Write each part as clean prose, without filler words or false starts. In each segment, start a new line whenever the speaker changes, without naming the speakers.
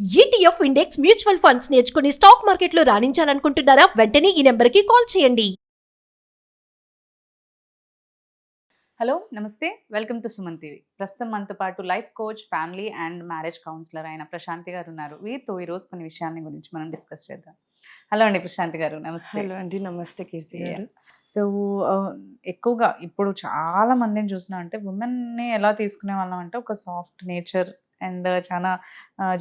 ETF index mutual funds నేర్చుకుని stock మార్కెట్లో రాణించాలనుకుంటున్నారా? వెంటనే ఈ నెంబర్కి కాల్ చేయండి.
హలో నమస్తే, వెల్కమ్ టు సుమన్ టీవీ. ప్రస్తుతం మనతో పాటు life coach, family and marriage counsellor అయిన ప్రశాంతి గారు ఉన్నారు. వీరితో ఈరోజు కొన్ని విషయాన్ని గురించి మనం డిస్కస్ చేద్దాం. హలో అండి ప్రశాంతి గారు, నమస్తే.
హలో అండి, నమస్తే కీర్తి గారు.
సో ఎక్కువగా ఇప్పుడు చాలా మందిని చూసినా అంటే ఉమెన్ని ఎలా తీసుకునే వాళ్ళం అంటే ఒక సాఫ్ట్ నేచర్ అండ్ చాలా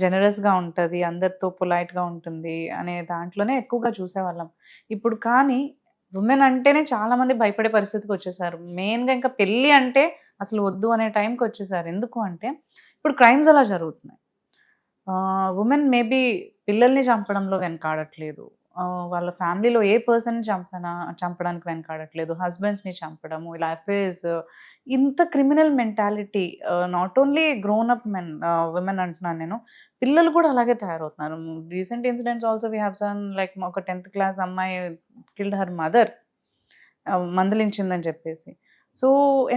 జనరస్గా ఉంటుంది, అందరితో పొలైట్గా ఉంటుంది అనే దాంట్లోనే ఎక్కువగా చూసేవాళ్ళం. ఇప్పుడు కానీ ఉమెన్ అంటేనే చాలామంది భయపడే పరిస్థితికి వచ్చేసారు. మెయిన్గా ఇంకా పెళ్ళి అంటే అసలు వద్దు అనే టైంకి వచ్చేసారు. ఎందుకు అంటే ఇప్పుడు క్రైమ్స్ అలా జరుగుతున్నాయి. ఉమెన్ మేబీ పిల్లల్ని చంపడంలో వెనకాడట్లేదు, వాళ్ళ ఫ్యామిలీలో ఏ పర్సన్ చంపడానికి వెనకాడట్లేదు, హస్బెండ్స్ని చంపడము, ఇలా అఫేర్స్, ఇంత criminal mentality. Not only grown up women అంటున్నాను నేను, పిల్లలు కూడా అలాగే తయారవుతున్నారు. Recent incidents also we have seen, like ఒక 10th క్లాస్ అమ్మాయి కిల్డ్ హర్ మదర్, మందలించిందని చెప్పేసి. సో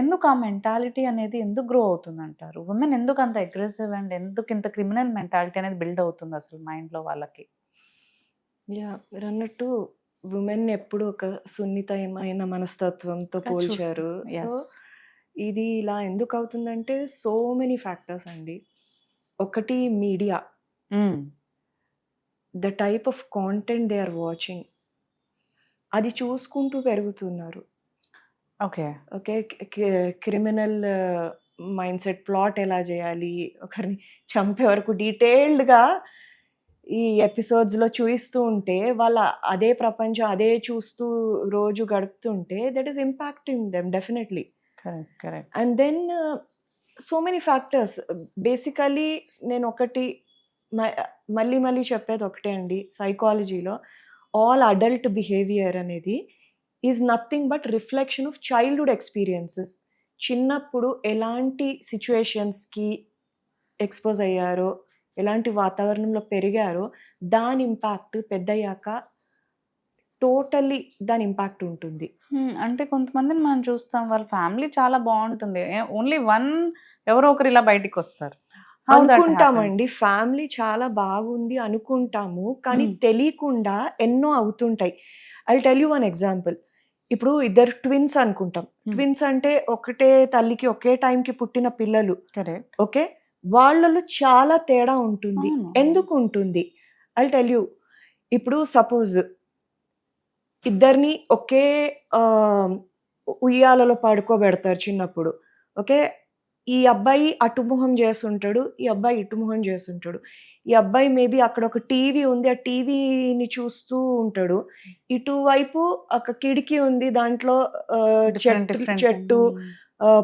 ఎందుకు ఆ మెంటాలిటీ అనేది ఎందుకు గ్రో అవుతుంది అంటారు? ఉమెన్ ఎందుకు అంత అగ్రెసివ్ అండ్ ఎందుకు ఇంత క్రిమినల్ మెంటాలిటీ అనేది బిల్డ్ అవుతుంది అసలు మైండ్లో వాళ్ళకి?
మీరు అన్నట్టు ఉమెన్ ఎప్పుడు ఒక సున్నితమైన మనస్తత్వంతో పోల్చారు. సో ఇది ఇలా ఎందుకు అవుతుందంటే సో మెనీ ఫ్యాక్టర్స్ అండి. ఒకటి media, the type of content they are watching, అది చూసుకుంటూ పెరుగుతున్నారు.
Okay
okay, criminal mind set, plot ఎలా చేయాలి, ఒకరిని చంపే వరకు డీటెయిల్డ్గా ఈ ఎపిసోడ్స్లో చూపిస్తూ ఉంటే వాళ్ళ అదే ప్రపంచం అదే చూస్తూ రోజు గడుపుతుంటే that is impacting them definitely.
Correct.
And then so many factors. Basically నేను ఒకటి మళ్ళీ చెప్పేది ఒకటే అండి, సైకాలజీలో ఆల్ అడల్ట్ బిహేవియర్ అనేది is nothing but reflection of childhood experiences. చిన్నప్పుడు ఎలాంటి సిచ్యువేషన్స్కి ఎక్స్పోజ్ అయ్యారో, ఎలాంటి వాతావరణంలో పెరిగారో దాని ఇంపాక్ట్ పెద్దయ్యాక టోటల్లీ దాని ఇంపాక్ట్ ఉంటుంది.
అంటే కొంతమందిని మనం చూస్తాం, వాళ్ళ ఫ్యామిలీ చాలా బాగుంటుంది, ఓన్లీ వన్ ఎవరో ఒకరు ఇలా బయటికి వస్తారు.
అనుకుంటామండి ఫ్యామిలీ చాలా బాగుంది అనుకుంటాము, కానీ తెలియకుండా ఎన్నో అవుతుంటాయి. I tell you one example. ఇప్పుడు ఇద్దరు ట్విన్స్ అనుకుంటాం. ట్విన్స్ అంటే ఒకటే తల్లికి ఒకే టైంకి పుట్టిన పిల్లలు.
కరెక్ట్.
ఓకే, వాళ్ళలో చాలా తేడా ఉంటుంది. ఎందుకు ఉంటుంది? I tell you. ఇప్పుడు సపోజ్ ఇద్దరిని ఒకే ఉయ్యాలలో పడుకోబెడతారు చిన్నప్పుడు. ఓకే, ఈ అబ్బాయి అటుముఖం చేస్తుంటాడు, ఈ అబ్బాయి ఇటుముఖం చేస్తుంటాడు. ఈ అబ్బాయి మేబీ అక్కడ ఒక టీవీ ఉంది, ఆ టీవీని చూస్తూ ఉంటాడు. ఇటువైపు ఒక కిటికీ ఉంది, దాంట్లో చెట్టు,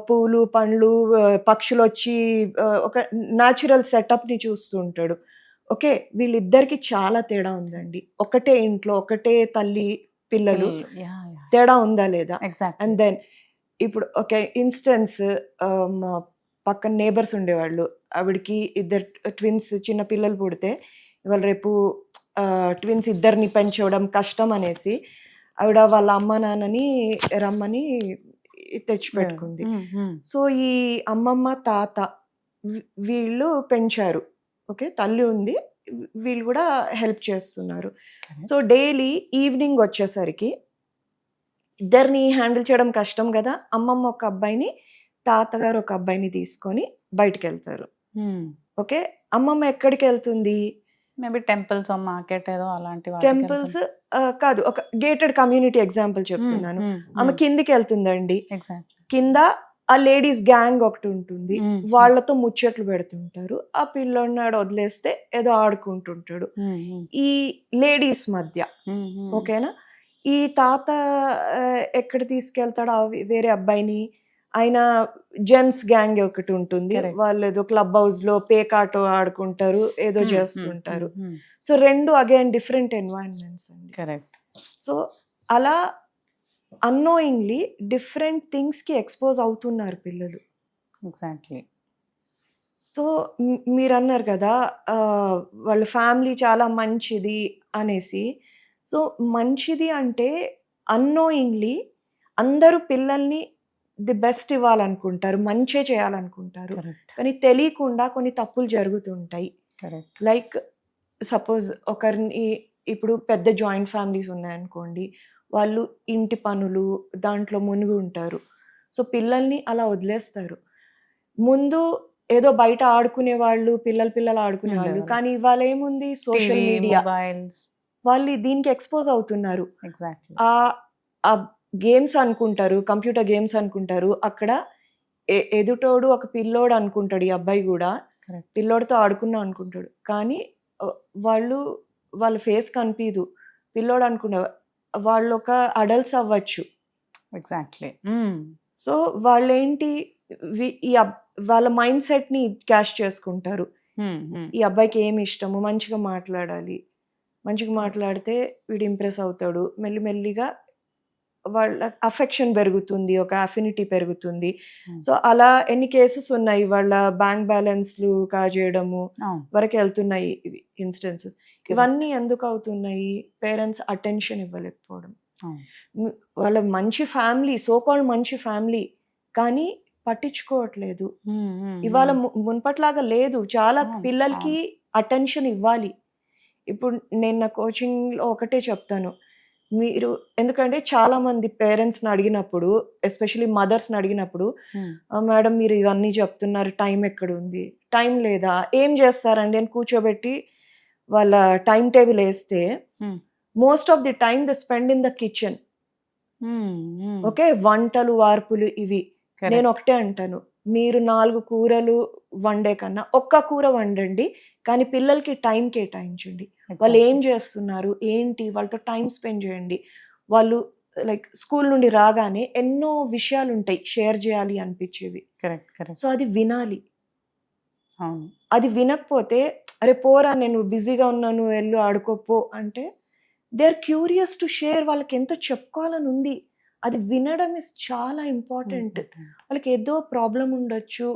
పూలు, పండ్లు, పక్షులు వచ్చి ఒక న్యాచురల్ సెటప్ని చూస్తూ ఉంటాడు. ఓకే, వీళ్ళిద్దరికి చాలా తేడా ఉందండి. ఒకటే ఇంట్లో ఒకటే తల్లి పిల్లలు, తేడా ఉందా లేదా? అండ్ దెన్ ఇప్పుడు ఒక ఇన్స్టెన్స్, పక్కన నేబర్స్ ఉండేవాళ్ళు, ఆవిడకి ఇద్దరు ట్విన్స్ చిన్న పిల్లలు పుడితే ఇవాళ రేపు ట్విన్స్ ఇద్దరిని పెంచడం కష్టం అనేసి ఆవిడ వాళ్ళ అమ్మ నాన్నని రమ్మని తెచ్చిపెట్టుకుంది. సో ఈ అమ్మమ్మ తాత వీళ్ళు పెంచారు. ఓకే, తల్లి ఉంది, వీళ్ళు కూడా హెల్ప్ చేస్తున్నారు. సో డైలీ ఈవినింగ్ వచ్చేసరికి ఇద్దరిని హ్యాండిల్ చేయడం కష్టం కదా, అమ్మమ్మ ఒక అబ్బాయిని, తాతగారు ఒక అబ్బాయిని తీసుకొని బయటికి వెళ్తారు. ఓకే, అమ్మమ్మ ఎక్కడికి వెళ్తుంది?
మేబీ టెంపుల్స్, మార్కెట్, ఏదో అలాంటి
టెంపుల్స్ కాదు, ఒక గేటెడ్ కమ్యూనిటీ ఎగ్జాంపుల్ చెప్తున్నాను. ఆమె కిందికి వెళ్తుందండి. కింద ఆ లేడీస్ గ్యాంగ్ ఒకటి ఉంటుంది, వాళ్ళతో ముచ్చట్లు పెడుతుంటారు. ఆ పిల్లోడినాడు వదిలేస్తే ఏదో ఆడుకుంటుంటాడు ఈ లేడీస్ మధ్య. ఓకేనా, ఈ తాత ఎక్కడ తీసుకెళ్తాడు వేరే అబ్బాయిని? ఆయన జెంట్స్ గ్యాంగ్ ఒకటి ఉంటుంది, వాళ్ళు ఏదో క్లబ్ హౌస్ లో పేకాటో ఆడుకుంటారు, ఏదో చేస్తుంటారు. సో రెండు అగైన్ డిఫరెంట్ ఎన్వైరన్మెంట్స్ అండి.
కరెక్ట్.
సో అలా అన్నోయింగ్లీ డిఫరెంట్ థింగ్స్ కి ఎక్స్పోజ్ అవుతున్నారు పిల్లలు.
ఎగ్జాక్ట్లీ.
సో మీరు అన్నారు కదా వాళ్ళ ఫ్యామిలీ చాలా మంచిది అనేసి. సో మంచిది అంటే అన్నోయింగ్లీ అందరూ పిల్లల్ని ది బెస్ట్ ఇవ్వాలనుకుంటారు, మంచే చేయాలనుకుంటారు, కానీ తెలియకుండా కొన్ని తప్పులు జరుగుతుంటాయి.
కరెక్ట్.
లైక్ సపోజ్ ఒకరిని ఇప్పుడు పెద్ద జాయింట్ ఫ్యామిలీస్ ఉన్నాయనుకోండి, వాళ్ళు ఇంటి పనులు దాంట్లో మునిగి ఉంటారు. సో పిల్లల్ని అలా వదిలేస్తారు. ముందు ఏదో బయట ఆడుకునే వాళ్ళు, పిల్లలు ఆడుకునే వాళ్ళు,
ఉండేవాళ్ళు.
కానీ ఇవాళ ఏముంది, సోషల్
టీవీ,
మీడియా,
మొబైల్స్.
వాళ్ళు దీనికి ఎక్స్పోజ్ అవుతున్నారు.
ఎగ్జాక్ట్లీ.
ఆ గేమ్స్ అనుకుంటారు, కంప్యూటర్ గేమ్స్ అనుకుంటారు. అక్కడ ఎదుటోడు ఒక పిల్లోడు అనుకుంటాడు, ఈ అబ్బాయి కూడా
Correct.
పిల్లోడితో ఆడుకున్నా అనుకుంటాడు. కానీ వాళ్ళ ఫేస్ కనిపించదు. పిల్లోడు అనుకున్న వాళ్ళు ఒక అడల్ట్స్ అవ్వచ్చు.
ఎగ్జాక్ట్లీ.
సో వాళ్ళేంటి వాళ్ళ మైండ్ సెట్ని క్యాష్ చేసుకుంటారు. ఈ అబ్బాయికి ఏమి ఇష్టము, మంచిగా మాట్లాడాలి, మంచిగా మాట్లాడితే వీడు ఇంప్రెస్ అవుతాడు. మెల్లిమెల్లిగా వాళ్ళ అఫెక్షన్ పెరుగుతుంది, ఒక అఫినిటీ పెరుగుతుంది. సో అలా ఎన్ని కేసెస్ ఉన్నాయి, వాళ్ళ బ్యాంక్ బ్యాలెన్స్లు కాజేయడము వరకు వెళ్తున్నాయి ఇన్స్టెన్సెస్. ఇవన్నీ ఎందుకు అవుతున్నాయి? పేరెంట్స్ అటెన్షన్ ఇవ్వలేకపోవడం. వాళ్ళ మంచి ఫ్యామిలీ, సోకాల్డ్ మంచి ఫ్యామిలీ, కానీ పట్టించుకోవట్లేదు. ఇవాళ మున్పట్లాగా లేదు. చాలా పిల్లలకి అటెన్షన్ ఇవ్వాలి. ఇప్పుడు నేను నా కోచింగ్లో ఒకటే చెప్తాను, మీరు ఎందుకంటే చాలా మంది పేరెంట్స్ని అడిగినప్పుడు, ఎస్పెషలీ మదర్స్ని అడిగినప్పుడు, మేడం మీరు ఇవన్నీ చెప్తున్నారు, టైం ఎక్కడ ఉంది, టైం లేదా, ఏం చేస్తారండి అని కూర్చోబెట్టి వాళ్ళ టైం టేబుల్ వేస్తే most of the time they spend in the kitchen. Okay, వంటలు వార్పులు ఇవి. నేను ఒకటే అంటాను, మీరు 4 కూరలు వండే కన్నా ఒక్క కూర వండండి, కానీ పిల్లలకి టైం కేటాయించండి. వాళ్ళు ఏం చేస్తున్నారు ఏంటి, వాళ్ళతో టైం స్పెండ్ చేయండి. వాళ్ళు లైక్ స్కూల్ నుండి రాగానే ఎన్నో విషయాలు ఉంటాయి షేర్ చేయాలి అనిపించేవి. సో అది వినాలి. అది వినకపోతే, అరే పోరా నేను బిజీగా ఉన్నాను వెళ్ళు ఆడుకోపో అంటే, they are curious to share. వాళ్ళకి ఎంతో చెప్పుకోవాలని ఉంది. అది వినడం ఇస్ చాలా ఇంపార్టెంట్. వాళ్ళకి ఏదో ప్రాబ్లం ఉండొచ్చు,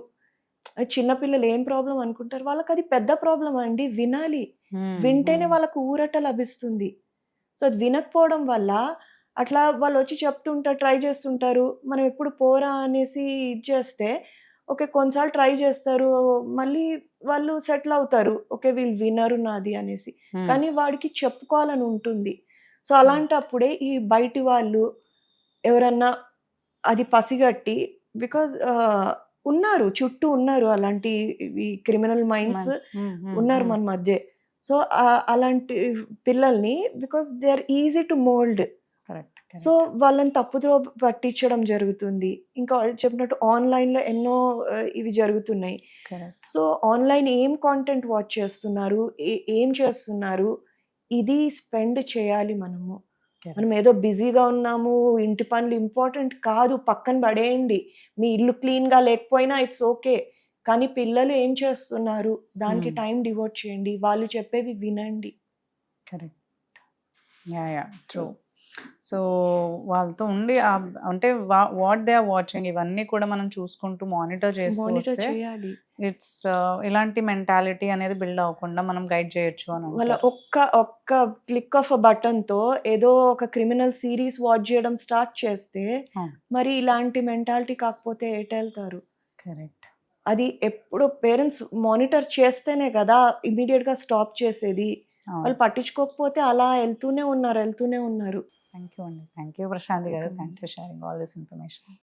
చిన్నపిల్లలు ఏం ప్రాబ్లం అనుకుంటారు, వాళ్ళకి అది పెద్ద ప్రాబ్లం అండి. వినాలి, వింటేనే వాళ్ళకు ఊరట లభిస్తుంది. సో అది వినకపోవడం వల్ల అట్లా వాళ్ళు వచ్చి చెప్తుంటారు, ట్రై చేస్తుంటారు. మనం ఎప్పుడు పోరా అనేసి ఇది చేస్తే, ఓకే కొన్నిసార్లు ట్రై చేస్తారు, మళ్ళీ వాళ్ళు సెటిల్ అవుతారు, ఓకే వీళ్ళు వినరు నాది అనేసి. కానీ వాడికి చెప్పుకోవాలని ఉంటుంది. సో అలాంటప్పుడే ఈ బయటి వాళ్ళు ఎవరన్నా అది పసిగట్టి, బికాజ్ ఉన్నారు చుట్టూ ఉన్నారు అలాంటి క్రిమినల్ మైండ్స్ ఉన్నారు మన మధ్య. సో అలాంటి పిల్లల్ని, because they are easy to mould, so వాళ్ళని తప్పుదో పట్టించడం జరుగుతుంది. ఇంకా చెప్పినట్టు ఆన్లైన్లో ఎన్నో ఇవి జరుగుతున్నాయి. సో ఆన్లైన్ ఏం కాంటెంట్ వాచ్ చేస్తున్నారు, ఏం చేస్తున్నారు, ఇది స్పెండ్ చేయాలి మనము. మనం ఏదో బిజీగా ఉన్నాము, ఇంటి పనులు ఇంపార్టెంట్ కాదు, పక్కన పడేయండి. మీ ఇల్లు క్లీన్గా లేకపోయినా ఇట్స్ ఓకే, కానీ పిల్లలు ఏం చేస్తున్నారు దానికి టైం డివోట్ చేయండి, వాళ్ళు చెప్పేవి వినండి.
కరెక్ట్. ట్రూ. సో వాళ్ళతో ఉండి అంటే వాట్ దే ఆర్ వాచింగ్ ఇవన్నీ కూడా మనం చూసుకుంటూ మానిటర్
చేయాలి.
ఇట్స్ ఇలాంటి మెంటాలిటీ అనేది బిల్డ్ అవ్వకుండా మనం గైడ్ చేయొచ్చు అని.
వాళ్ళ ఒక్క క్లిక్ ఆఫ్ అ బటన్ తో ఏదో ఒక క్రిమినల్ సిరీస్ వాచ్ చేయడం స్టార్ట్ చేస్తే, మరి ఇలాంటి మెంటాలిటీ కాకపోతే ఎటు వెళ్తారు?
కరెక్ట్.
అది ఎప్పుడు పేరెంట్స్ మానిటర్ చేస్తేనే కదా ఇమీడియట్ గా స్టాప్ చేసేది. వాళ్ళు పట్టించుకోకపోతే అలా వెళ్తూనే ఉన్నారు.
థ్యాంక్ యూ అండి. థ్యాంక్ యూ ప్రశాంతి గారు. Thanks for sharing all this information.